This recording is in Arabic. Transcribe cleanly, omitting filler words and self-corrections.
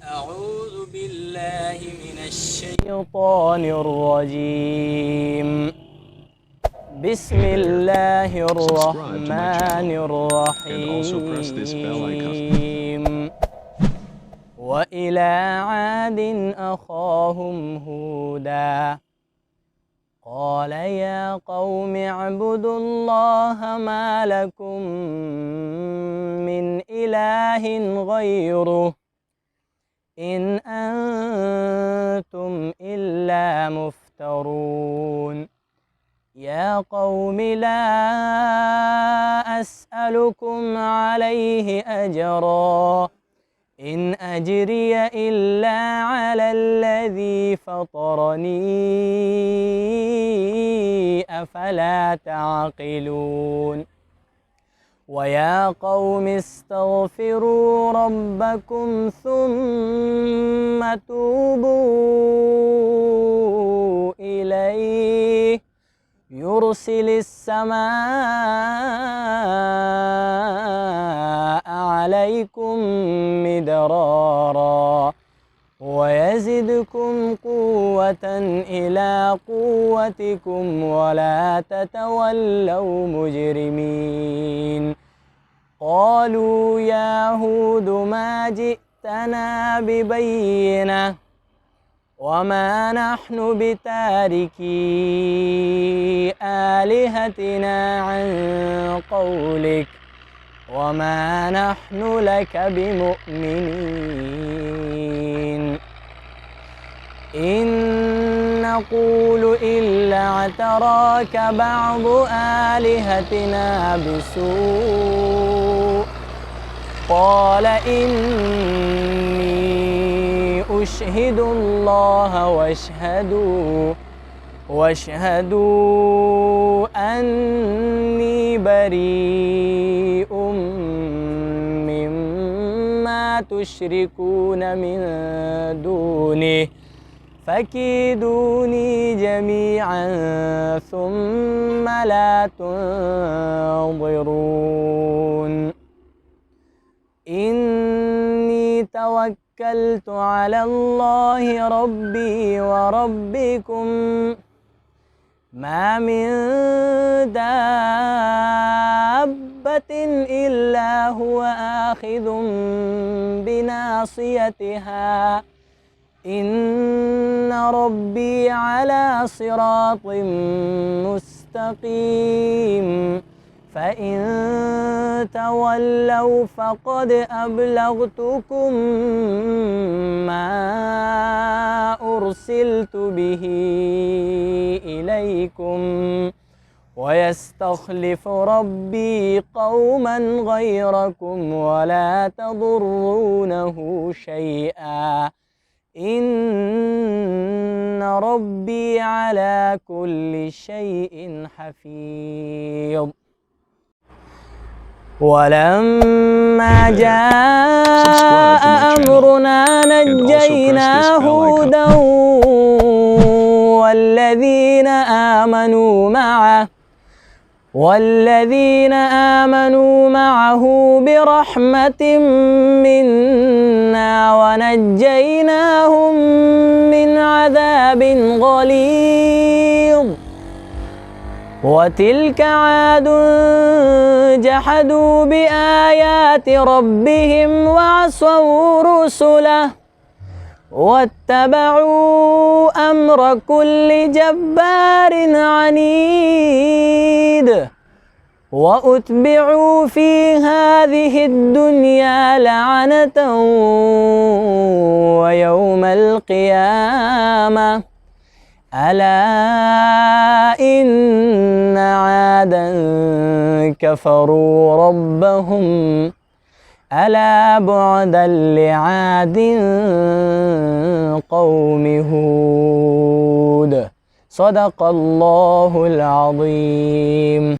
أعوذ بالله من الشيطان الرجيم. بسم الله الرحمن الرحيم. وإلى عاد أخاهم هودا قال يا قوم اعبدوا الله ما لكم من إله غيره إن أنتم إلا مفترون. يا قوم لا أسألكم عليه أجرا إن أجري إلا على الذي فطرني أفلا تعقلون. ويا قوم استغفروا ربكم ثم توبوا إليه يرسل السماء عليكم مدرارا ويزدكم قوة إلى قوتكم ولا تتولوا مجرمين. قالوا يا هود ما جئتنا ببينة وما نحن بتاركي آلهتنا عن قولك وما نحن لك بمؤمنين. إن نقول إلا اعتراك بعض آلهتنا بسوء قال إني أشهد الله واشهدوا أني بريء مما تشركون من دونه فكيدوني جميعا ثم لا تنظرون. إني توكلت على الله ربي وربكم ما من دابة إلا هو آخذ بناصيتها إن ربي على صراط مستقيم. فإن تولوا فقد أبلغتكم ما أرسلت به إليكم ويستخلف ربي قوما غيركم ولا تضرونه شيئا إن ربي على كل شيء حفيظ. ولما جاء أمرنا نجينا هودا والذين آمنوا معه برحمة منا ونجيناهم من عذاب غليظ. وتلك عاد جحدوا بآيات ربهم وعصوا رسله واتبعوا أمر كل جبار عنيد وأتبعوا في هذه الدنيا لعنة ويوم القيامة ألا إن عادا كفروا ربهم ألا بعدا لعاد قوم هود. صدق الله العظيم.